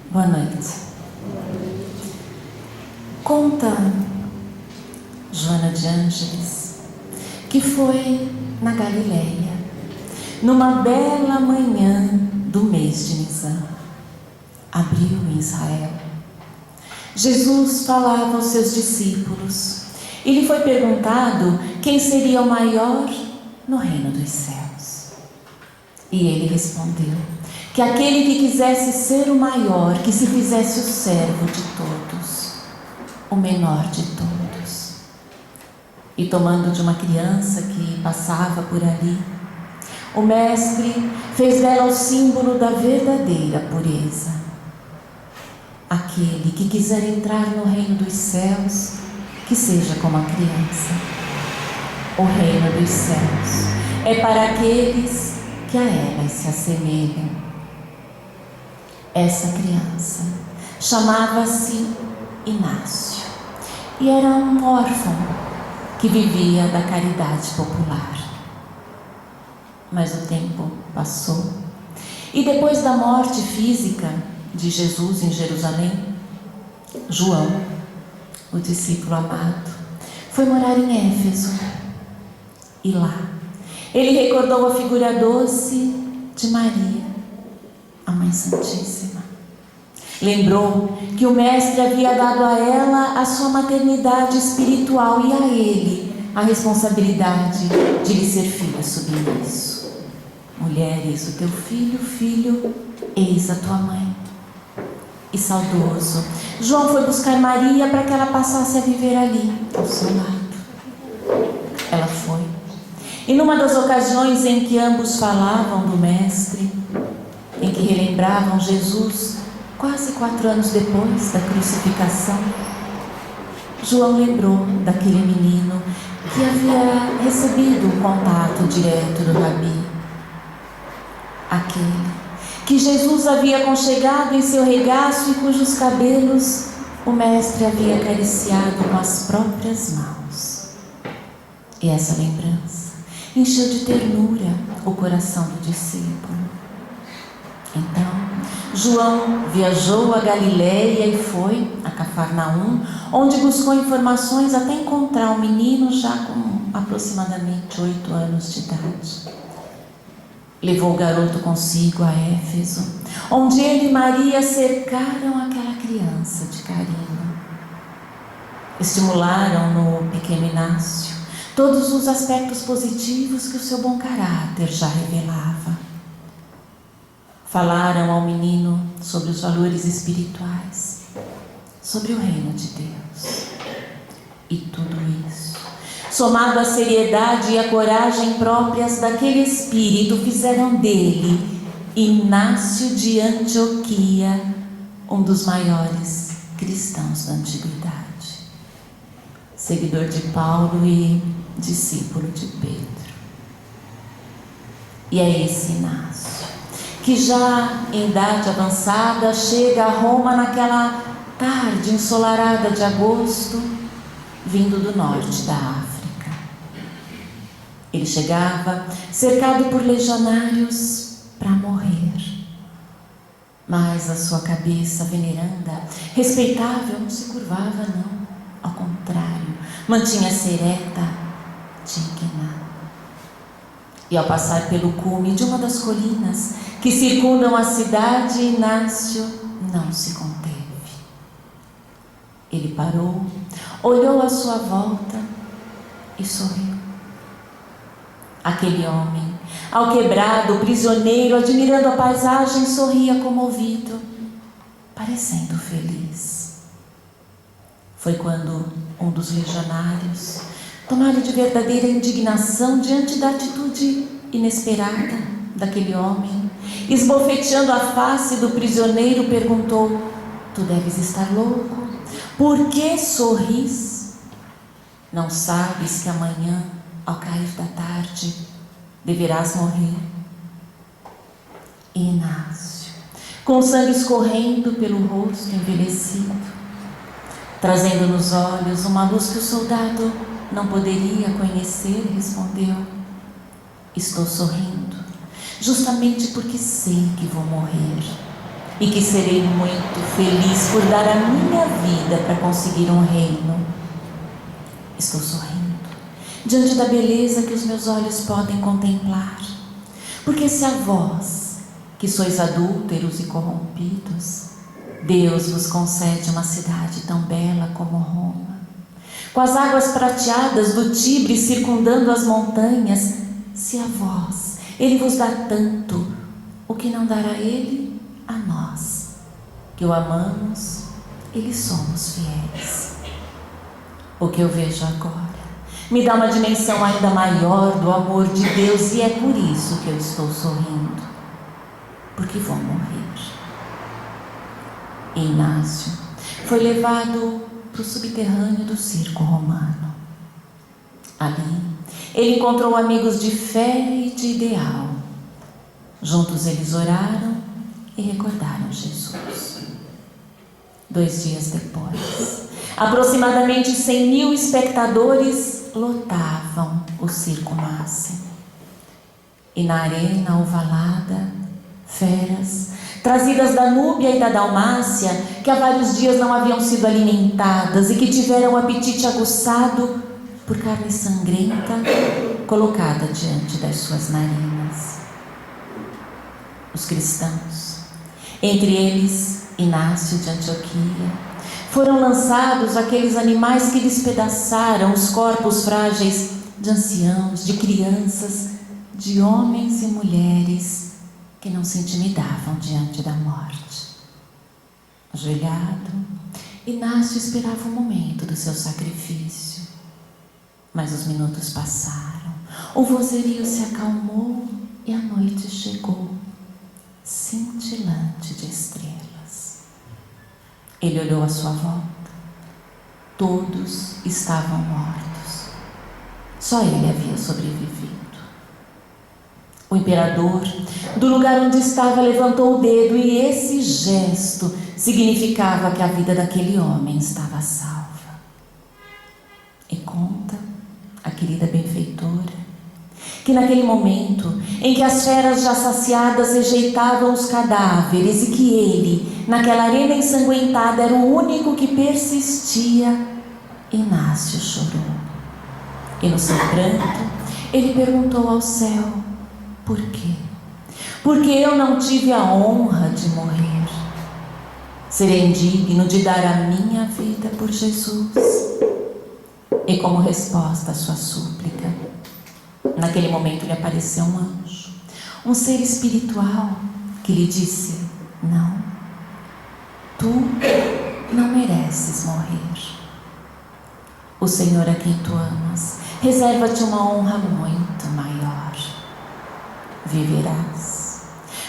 Boa noite. Conta Joana de Ângeles que foi na Galileia, numa bela manhã do mês de Nisan, abril em Israel. Jesus falava aos seus discípulos e lhe foi perguntado quem seria o maior no reino dos céus. E ele respondeu que aquele que quisesse ser o maior, que se fizesse o servo de todos, o menor de todos. E tomando de uma criança que passava por ali, o mestre fez dela o símbolo da verdadeira pureza. Aquele que quiser entrar no reino dos céus, que seja como a criança. O reino dos céus é para aqueles que a elas se assemelham. Essa criança chamava-se Inácio e era um órfão que vivia da caridade popular. Mas o tempo passou e depois da morte física de Jesus em Jerusalém, João, o discípulo amado, foi morar em Éfeso. E lá ele recordou a figura doce de Maria, a Mãe Santíssima. Lembrou que o Mestre havia dado a ela a sua maternidade espiritual e a ele a responsabilidade de lhe ser filha submisso. Mulher, eis o teu filho, filho, eis a tua mãe. E saudoso, João foi buscar Maria para que ela passasse a viver ali, ao seu lado. Ela foi. E numa das ocasiões em que ambos falavam do Mestre, em que relembravam Jesus quase 4 anos depois da crucificação, João lembrou daquele menino que havia recebido o contato direto do Rabi. Aquele que Jesus havia aconchegado em seu regaço e cujos cabelos o Mestre havia acariciado com as próprias mãos. E essa lembrança encheu de ternura o coração do discípulo. Então, João viajou a Galileia e foi a Cafarnaum, onde buscou informações até encontrar um menino já com aproximadamente 8 anos de idade. Levou o garoto consigo a Éfeso, onde ele e Maria cercaram aquela criança de carinho. Estimularam no pequeno Inácio todos os aspectos positivos que o seu bom caráter já revelava. Falaram ao menino sobre os valores espirituais, sobre o reino de Deus. E tudo isso, somado à seriedade e à coragem próprias daquele espírito, fizeram dele, Inácio de Antioquia, um dos maiores cristãos da antiguidade. Seguidor de Paulo e discípulo de Pedro. E é esse Inácio que já em idade avançada chega a Roma naquela tarde ensolarada de agosto, vindo do norte da África. Ele chegava cercado por legionários para morrer, mas a sua cabeça veneranda, respeitável, não se curvava não, ao contrário, mantinha-se ereta, digna. E ao passar pelo cume de uma das colinas que circundam a cidade, Inácio não se conteve. Ele parou, olhou à sua volta e sorriu. Aquele homem, alquebrado, prisioneiro, admirando a paisagem, sorria comovido, parecendo feliz. Foi quando um dos legionários, tomado de verdadeira indignação diante da atitude inesperada daquele homem, esbofeteando a face do prisioneiro, perguntou: tu deves estar louco? Por que sorris? Não sabes que amanhã, ao cair da tarde, deverás morrer? E Inácio, com o sangue escorrendo pelo rosto envelhecido, trazendo nos olhos uma luz que o soldado não poderia conhecer, respondeu: estou sorrindo, justamente porque sei que vou morrer. e que serei muito feliz por dar a minha vida para conseguir um reino. Estou sorrindo diante da beleza que os meus olhos podem contemplar, porque se a vós, que sois adúlteros e corrompidos, Deus vos concede uma cidade tão bela como Roma, com as águas prateadas do Tibre circundando as montanhas, se a vós Ele vos dá tanto, o que não dará Ele a nós, que o amamos e lhe somos fiéis? O que eu vejo agora me dá uma dimensão ainda maior do amor de Deus, e é por isso que eu estou sorrindo, porque vou morrer. E Inácio foi levado para o subterrâneo do circo romano. Ali ele encontrou amigos de fé e de ideal. Juntos eles oraram e recordaram Jesus. 2 dias depois, aproximadamente 100.000 espectadores lotavam o circo máximo. E na arena ovalada, feras, trazidas da Núbia e da Dalmácia, que há vários dias não haviam sido alimentadas e que tiveram o apetite aguçado por carne sangrenta colocada diante das suas narinas. Os cristãos, entre eles Inácio de Antioquia, foram lançados aqueles animais que despedaçaram os corpos frágeis de anciãos, de crianças, de homens e mulheres que não se intimidavam diante da morte. Ajoelhado, Inácio esperava o momento do seu sacrifício. Mas os minutos passaram, o vozerio se acalmou e a noite chegou, cintilante de estrelas. Ele olhou à sua volta. Todos estavam mortos. Só ele havia sobrevivido. O imperador, do lugar onde estava, levantou o dedo, e esse gesto significava que a vida daquele homem estava salva. E conta a querida benfeitora que naquele momento em que as feras já saciadas rejeitavam os cadáveres e que ele, naquela arena ensanguentada, era o único que persistia, Inácio chorou. E no seu pranto, ele perguntou ao céu: por quê? Porque eu não tive a honra de morrer. Serei indigno de dar a minha vida por Jesus? E como resposta à sua súplica, naquele momento lhe apareceu um anjo, um ser espiritual que lhe disse: não, tu não mereces morrer. O Senhor a quem tu amas reserva-te uma honra muito maior. Viverás,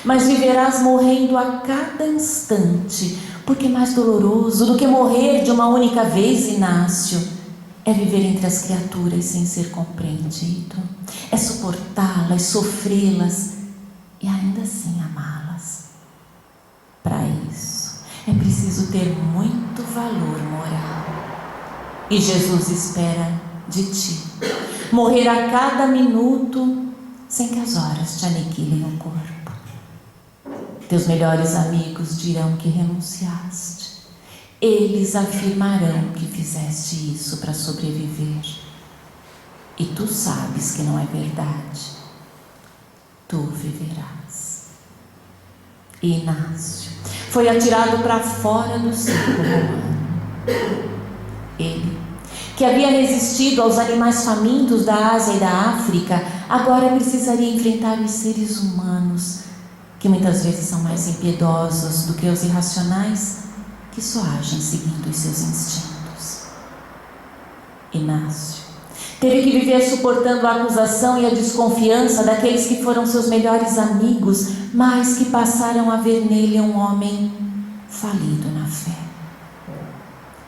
mas viverás morrendo a cada instante, porque mais doloroso do que morrer de uma única vez, Inácio, é viver entre as criaturas sem ser compreendido, é suportá-las, sofrê-las e ainda assim amá-las. Para isso é preciso ter muito valor moral. E Jesus espera de ti morrer a cada minuto sem que as horas te aniquilem o corpo. Teus melhores amigos dirão que renunciaste. Eles afirmarão que fizeste isso para sobreviver. E tu sabes que não é verdade. Tu viverás. E Inácio foi atirado para fora do circo romano. Ele, que havia resistido aos animais famintos da Ásia e da África, agora precisaria enfrentar os seres humanos, que muitas vezes são mais impiedosos do que os irracionais, que só agem seguindo os seus instintos. Inácio teve que viver suportando a acusação e a desconfiança daqueles que foram seus melhores amigos, mas que passaram a ver nele um homem falido na fé.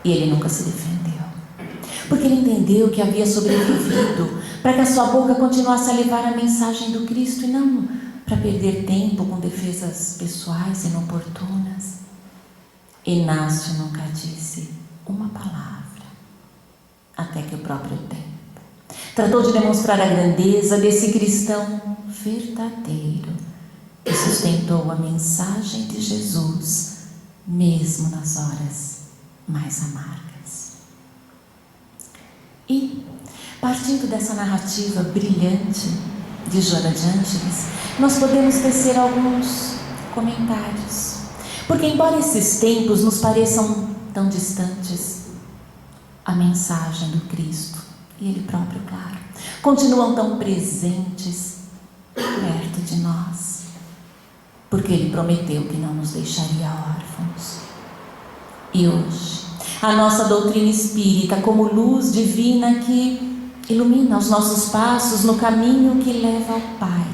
E ele nunca se defendeu, porque ele entendeu que havia sobrevivido para que a sua boca continuasse a levar a mensagem do Cristo e não para perder tempo com defesas pessoais inoportunas. Inácio nunca disse uma palavra, até que o próprio tempo tratou de demonstrar a grandeza desse cristão verdadeiro que sustentou a mensagem de Jesus mesmo nas horas mais amargas. E, partindo dessa narrativa brilhante de Joana de Ângeles, nós podemos tecer alguns comentários. Porque, embora esses tempos nos pareçam tão distantes, a mensagem do Cristo, e Ele próprio, claro, continuam tão presentes perto de nós, porque Ele prometeu que não nos deixaria órfãos. E hoje, a nossa doutrina espírita, como luz divina que ilumina os nossos passos no caminho que leva ao Pai,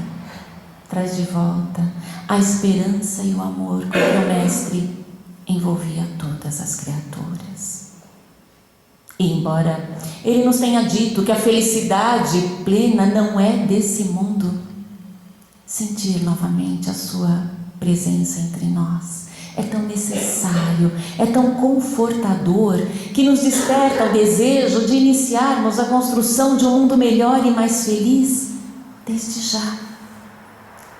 traz de volta a esperança e o amor com que o Mestre envolvia todas as criaturas. E embora Ele nos tenha dito que a felicidade plena não é desse mundo, sentir novamente a sua presença entre nós é tão necessário, é tão confortador, que nos desperta o desejo de iniciarmos a construção de um mundo melhor e mais feliz desde já.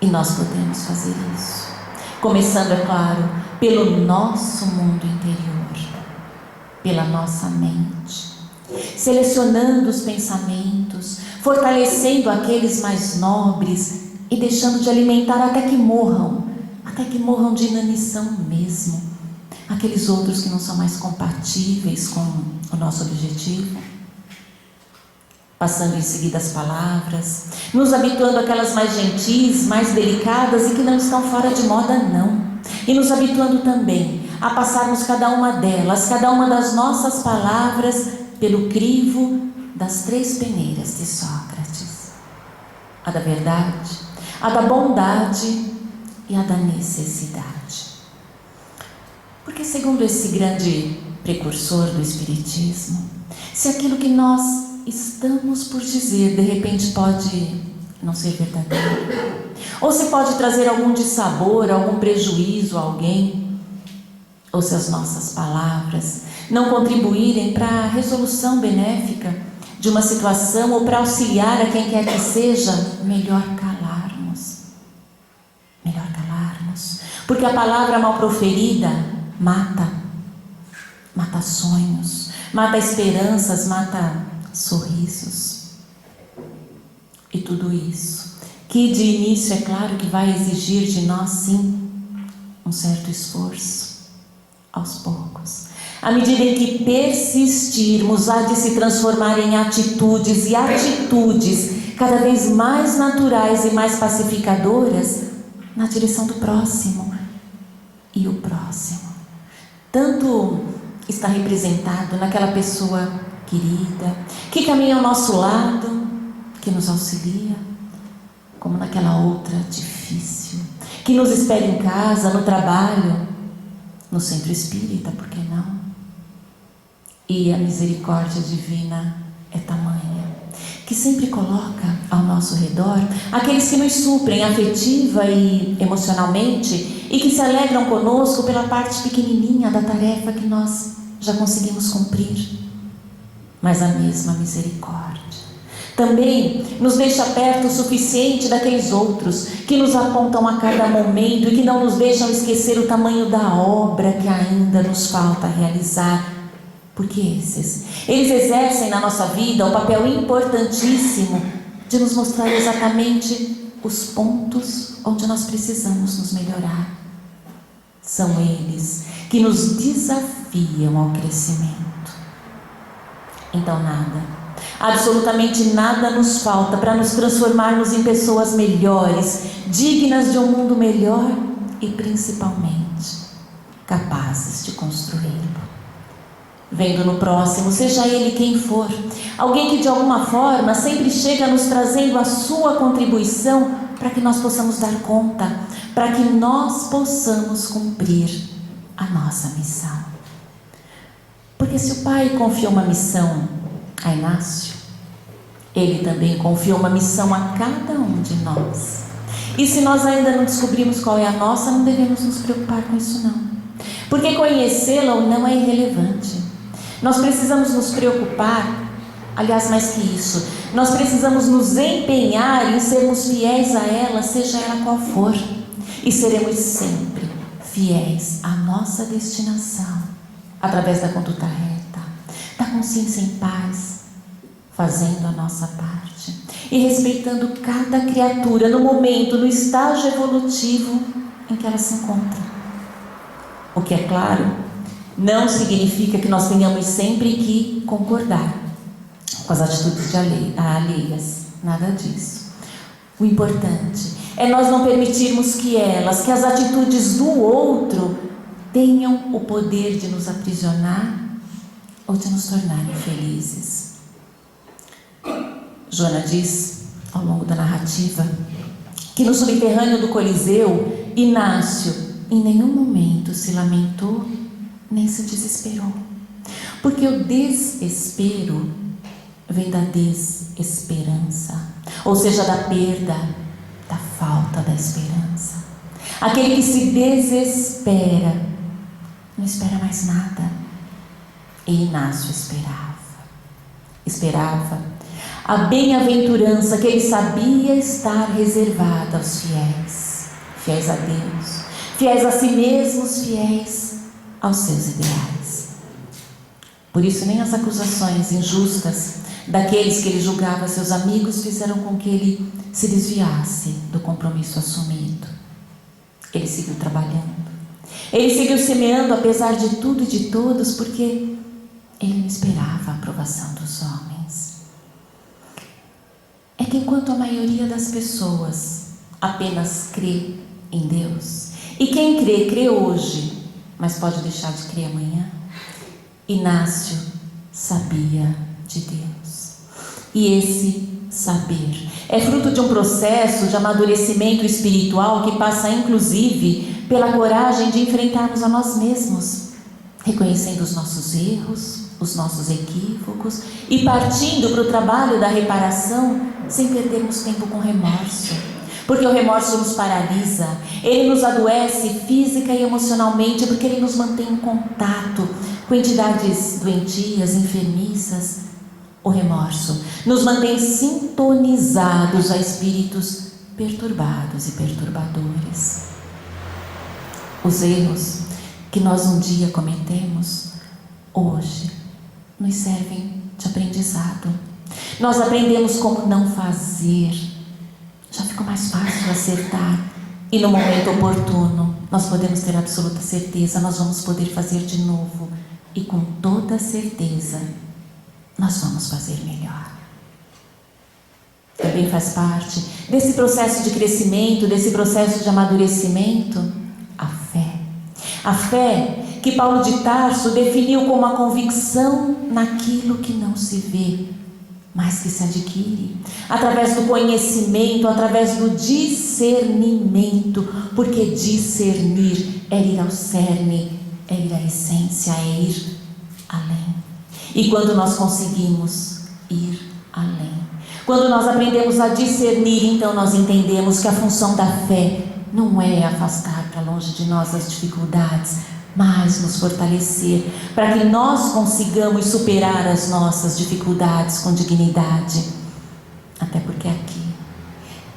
E nós podemos fazer isso, começando, é claro, pelo nosso mundo interior, pela nossa mente, selecionando os pensamentos, fortalecendo aqueles mais nobres e deixando de alimentar até que morram de inanição mesmo, aqueles outros que não são mais compatíveis com o nosso objetivo. Passando em seguida as palavras, nos habituando àquelas mais gentis, mais delicadas e que não estão fora de moda não, e nos habituando também a passarmos cada uma delas, cada uma das nossas palavras pelo crivo das 3 peneiras de Sócrates: a da verdade, a da bondade e a da necessidade. Porque, segundo esse grande precursor do Espiritismo, se aquilo que nós estamos por dizer de repente pode não ser verdadeiro, ou se pode trazer algum dissabor, algum prejuízo a alguém, ou se as nossas palavras não contribuírem para a resolução benéfica de uma situação ou para auxiliar a quem quer que seja, melhor calarmos. Melhor calarmos, porque a palavra mal proferida mata sonhos, mata esperanças, mata sorrisos. E tudo isso, que de início é claro que vai exigir de nós sim um certo esforço, aos poucos, à medida em que persistirmos, há de se transformar em atitudes, e atitudes cada vez mais naturais e mais pacificadoras na direção do próximo. E o próximo tanto está representado naquela pessoa querida, que caminha ao nosso lado, que nos auxilia, como naquela outra difícil, que nos espera em casa, no trabalho, no centro espírita, por que não? E a misericórdia divina é tamanha, que sempre coloca ao nosso redor aqueles que nos suprem afetiva e emocionalmente e que se alegram conosco pela parte pequenininha da tarefa que nós já conseguimos cumprir. Mas a mesma misericórdia também nos deixa perto o suficiente daqueles outros que nos apontam a cada momento e que não nos deixam esquecer o tamanho da obra que ainda nos falta realizar, porque eles exercem na nossa vida um papel importantíssimo de nos mostrar exatamente os pontos onde nós precisamos nos melhorar. São eles que nos desafiam ao crescimento. Então absolutamente nada nos falta para nos transformarmos em pessoas melhores, dignas de um mundo melhor e principalmente capazes de construí-lo. Vendo no próximo, seja ele quem for, alguém que de alguma forma sempre chega nos trazendo a sua contribuição para que nós possamos dar conta, para que nós possamos cumprir a nossa missão. Porque se o Pai confiou uma missão a Inácio, Ele também confiou uma missão a cada um de nós. E se nós ainda não descobrimos qual é a nossa, não devemos nos preocupar com isso não, porque conhecê-la ou não é irrelevante. Nós precisamos nos preocupar, aliás, mais que isso, nós precisamos nos empenhar em sermos fiéis a ela, seja ela qual for, e seremos sempre fiéis à nossa destinação, através da conduta reta, da consciência em paz, fazendo a nossa parte e respeitando cada criatura no momento, no estágio evolutivo em que ela se encontra. O que, é claro, não significa que nós tenhamos sempre que concordar com as atitudes alheias, nada disso. O importante é nós não permitirmos que as atitudes do outro tenham o poder de nos aprisionar ou de nos tornar infelizes. Joana diz, ao longo da narrativa, que no subterrâneo do Coliseu, Inácio em nenhum momento se lamentou nem se desesperou, porque o desespero vem da desesperança, ou seja, da perda, da falta da esperança. Aquele que se desespera não espera mais nada. E Inácio esperava a bem-aventurança que ele sabia estar reservada aos fiéis a Deus, fiéis a si mesmos, fiéis aos seus ideais. Por isso nem as acusações injustas daqueles que ele julgava seus amigos fizeram com que ele se desviasse do compromisso assumido. Ele seguiu trabalhando, ele seguiu semeando apesar de tudo e de todos, porque ele não esperava a aprovação dos homens. É que enquanto a maioria das pessoas apenas crê em Deus, e quem crê hoje, mas pode deixar de crer amanhã, Inácio sabia de Deus. E esse saber é fruto de um processo de amadurecimento espiritual que passa inclusive pela coragem de enfrentarmos a nós mesmos, reconhecendo os nossos erros, os nossos equívocos e partindo para o trabalho da reparação sem perdermos tempo com remorso, porque o remorso nos paralisa, ele nos adoece física e emocionalmente, porque ele nos mantém em contato com entidades doentias, enfermiças. O remorso nos mantém sintonizados a espíritos perturbados e perturbadores. Os erros que nós um dia cometemos, hoje, nos servem de aprendizado. Nós aprendemos como não fazer. Já ficou mais fácil acertar. E no momento oportuno, nós podemos ter absoluta certeza, nós vamos poder fazer de novo. E com toda certeza, nós vamos fazer melhor. Também faz parte desse processo de crescimento, desse processo de amadurecimento, a fé. A fé que Paulo de Tarso definiu como a convicção naquilo que não se vê, mas que se adquire através do conhecimento, através do discernimento, porque discernir é ir ao cerne, é ir à essência, é ir além. E quando nós conseguimos ir além, quando nós aprendemos a discernir, então nós entendemos que a função da fé não é afastar para longe de nós as dificuldades, mas nos fortalecer para que nós consigamos superar as nossas dificuldades com dignidade. Até porque aqui,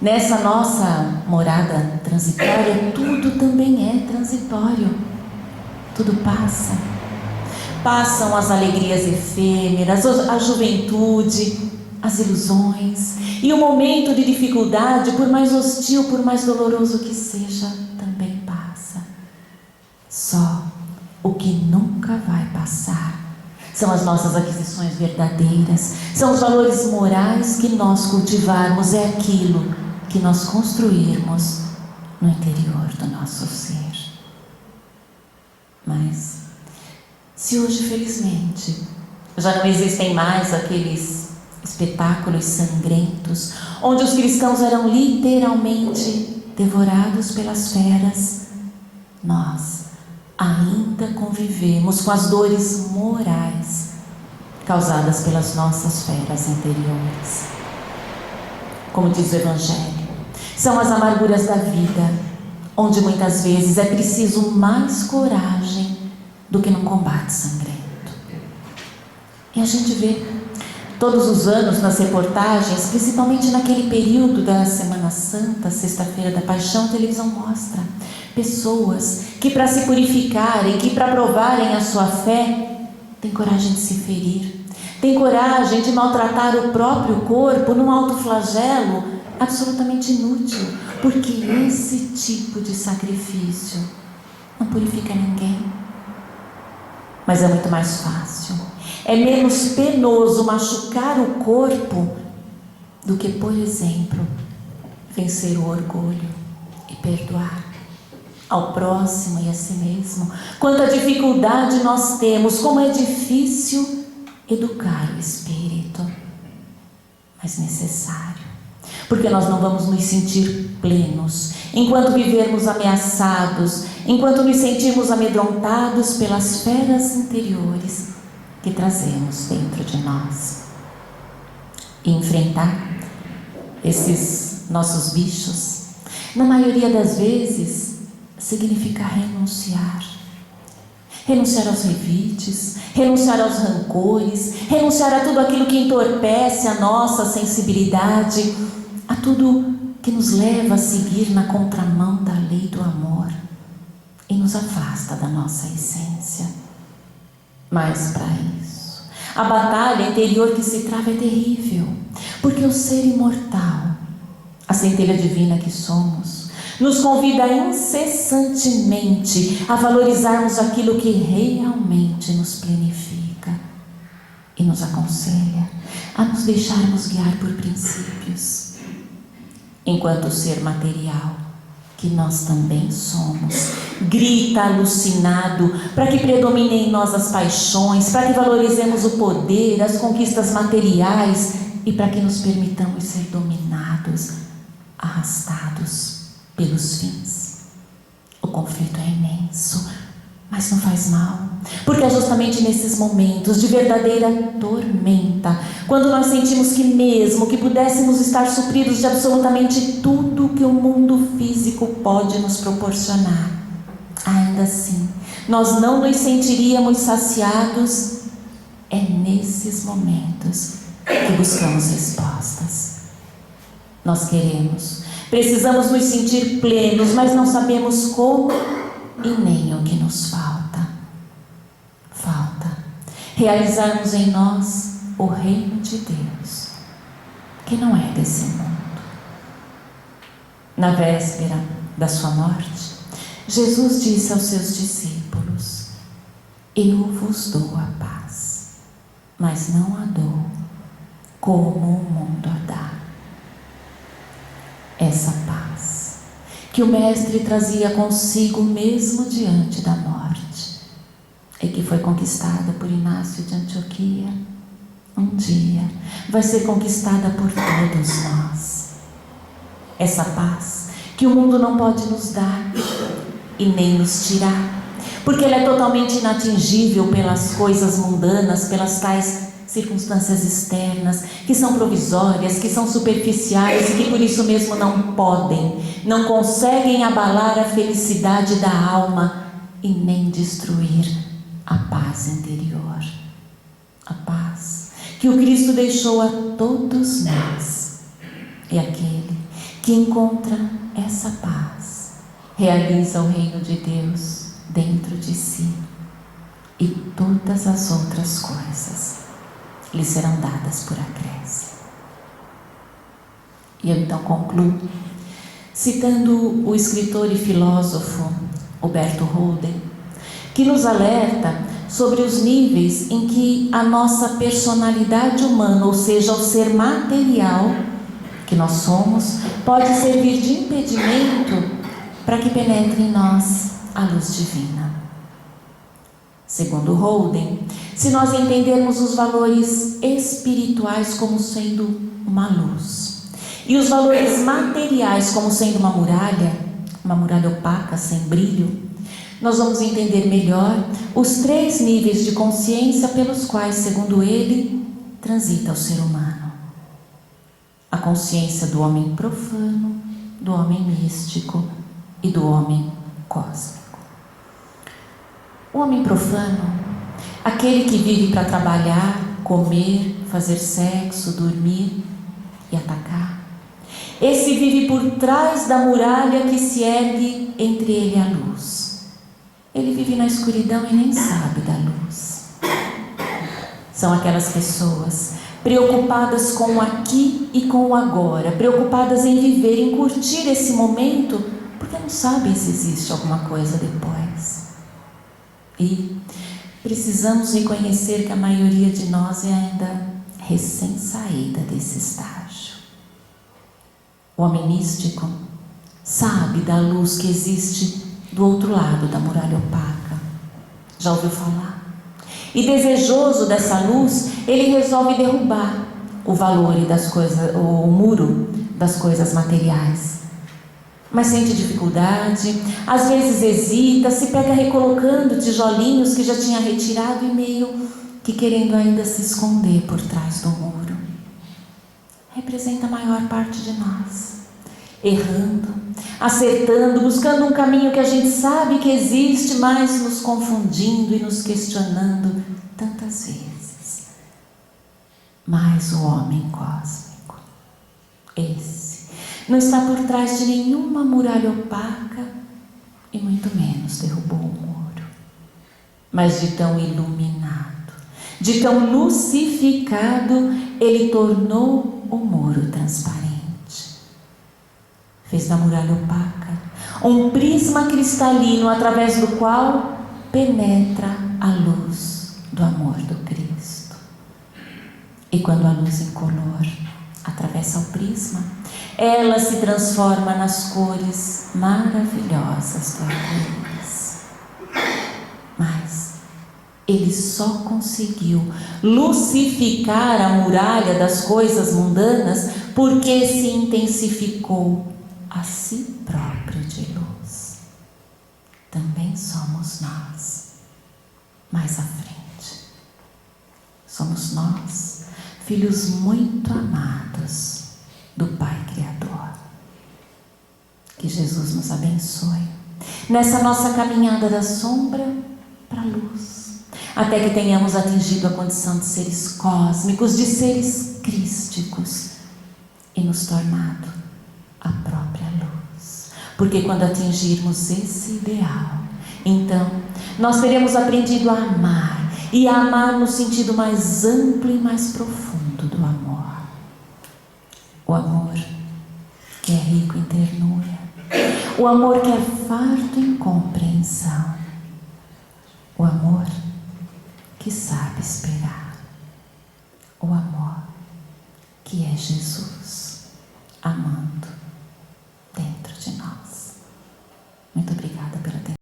nessa nossa morada transitória, tudo também é transitório. Tudo passa. Passam as alegrias efêmeras, a juventude, as ilusões. E o momento de dificuldade, por mais hostil, por mais doloroso que seja, também passa. Só o que nunca vai passar são as nossas aquisições verdadeiras, são os valores morais que nós cultivarmos, é aquilo que nós construirmos no interior do nosso ser. Mas, se hoje, felizmente, já não existem mais aqueles espetáculos sangrentos, onde os cristãos eram literalmente devorados pelas feras, nós ainda convivemos com as dores morais causadas pelas nossas feras interiores. Como diz o Evangelho, são as amarguras da vida, onde muitas vezes é preciso mais coragem do que num combate sangrento. E a gente vê Todos os anos nas reportagens, principalmente naquele período da Semana Santa, Sexta-feira da Paixão, a televisão mostra pessoas que, para se purificarem, que para provarem a sua fé, têm coragem de se ferir, têm coragem de maltratar o próprio corpo num autoflagelo absolutamente inútil, porque esse tipo de sacrifício não purifica ninguém. Mas é muito mais fácil, é menos penoso machucar o corpo do que, por exemplo, vencer o orgulho e perdoar ao próximo e a si mesmo. Quanta dificuldade nós temos, como é difícil educar o espírito, mas necessário, porque nós não vamos nos sentir plenos enquanto vivermos ameaçados, enquanto nos sentirmos amedrontados pelas feras interiores que trazemos dentro de nós. E enfrentar esses nossos bichos, na maioria das vezes, significa renunciar. Renunciar aos revites, renunciar aos rancores, renunciar a tudo aquilo que entorpece a nossa sensibilidade, a tudo que nos leva a seguir na contramão da lei do amor e nos afasta da nossa essência. Mas para isso, a batalha interior que se trava é terrível, porque o ser imortal, a centelha divina que somos, nos convida incessantemente a valorizarmos aquilo que realmente nos plenifica e nos aconselha a nos deixarmos guiar por princípios, enquanto o ser material, que nós também somos, grita alucinado para que predominem em nós as paixões, para que valorizemos o poder, as conquistas materiais e para que nos permitamos ser dominados, arrastados pelos fins. O conflito é imenso, mas não faz mal, porque é justamente nesses momentos de verdadeira tormenta, quando nós sentimos que mesmo que pudéssemos estar supridos de absolutamente tudo que o mundo físico pode nos proporcionar, ainda assim nós não nos sentiríamos saciados. É nesses momentos que buscamos respostas. Nós precisamos nos sentir plenos, mas não sabemos como e nem o que nos falta. Falta realizarmos em nós o reino de Deus, que não é desse mundo. Na véspera da sua morte, Jesus disse aos seus discípulos: eu vos dou a paz, mas não a dou como o mundo a dá. Essa paz que o Mestre trazia consigo mesmo diante da morte e que foi conquistada por Inácio de Antioquia, um dia vai ser conquistada por todos nós. Essa paz que o mundo não pode nos dar e nem nos tirar, porque ela é totalmente inatingível pelas coisas mundanas, pelas tais circunstâncias externas, que são provisórias, que são superficiais e que por isso mesmo não conseguem abalar a felicidade da alma e nem destruir a paz interior. A paz que o Cristo deixou a todos nós. E aquele que encontra essa paz realiza o reino de Deus dentro de si, e todas as outras coisas lhe serão dadas por acréscimo. E eu então concluo citando o escritor e filósofo Huberto Holden, que nos alerta sobre os níveis em que a nossa personalidade humana, ou seja, o ser material que nós somos, pode servir de impedimento para que penetre em nós a luz divina. Segundo Holden, se nós entendermos os valores espirituais como sendo uma luz e os valores materiais como sendo uma muralha opaca, sem brilho, nós vamos entender melhor os 3 níveis de consciência pelos quais, segundo ele, transita o ser humano. A consciência do homem profano, do homem místico e do homem cósmico. O homem profano, aquele que vive para trabalhar, comer, fazer sexo, dormir e atacar. Esse vive por trás da muralha que se ergue entre ele e a luz. Ele vive na escuridão e nem sabe da luz. São aquelas pessoas preocupadas com o aqui e com o agora, preocupadas em viver, em curtir esse momento, porque não sabem se existe alguma coisa depois. E precisamos reconhecer que a maioria de nós é ainda recém-saída desse estágio. O homem místico sabe da luz que existe do outro lado da muralha opaca. Já ouviu falar? E desejoso dessa luz, ele resolve derrubar o valor das coisas, o muro das coisas materiais. Mas sente dificuldade, às vezes hesita, se pega recolocando tijolinhos que já tinha retirado e meio que querendo ainda se esconder por trás do muro. Representa a maior parte de nós, errando, acertando, buscando um caminho que a gente sabe que existe, mas nos confundindo e nos questionando tantas vezes. Mas o homem cósmico, esse, não está por trás de nenhuma muralha opaca e muito menos derrubou o muro. Mas de tão iluminado, de tão lucificado, ele tornou o muro transparente. Fez da muralha opaca um prisma cristalino através do qual penetra a luz do amor do Cristo. E quando a luz incolor atravessa o prisma, ela se transforma nas cores maravilhosas do arco-íris. Mas ele só conseguiu lucificar a muralha das coisas mundanas porque se intensificou a si próprio de luz. Também somos nós, mais à frente. Somos nós, filhos muito amados do Pai Criador. Que Jesus nos abençoe nessa nossa caminhada da sombra para a luz, até que tenhamos atingido a condição de seres cósmicos, de seres crísticos e nos tornado a própria luz. Porque quando atingirmos esse ideal, então nós teremos aprendido a amar, e a amar no sentido mais amplo e mais profundo do amor. O amor que é rico em ternura, o amor que é farto em compreensão, o amor que sabe esperar, o amor que é Jesus amando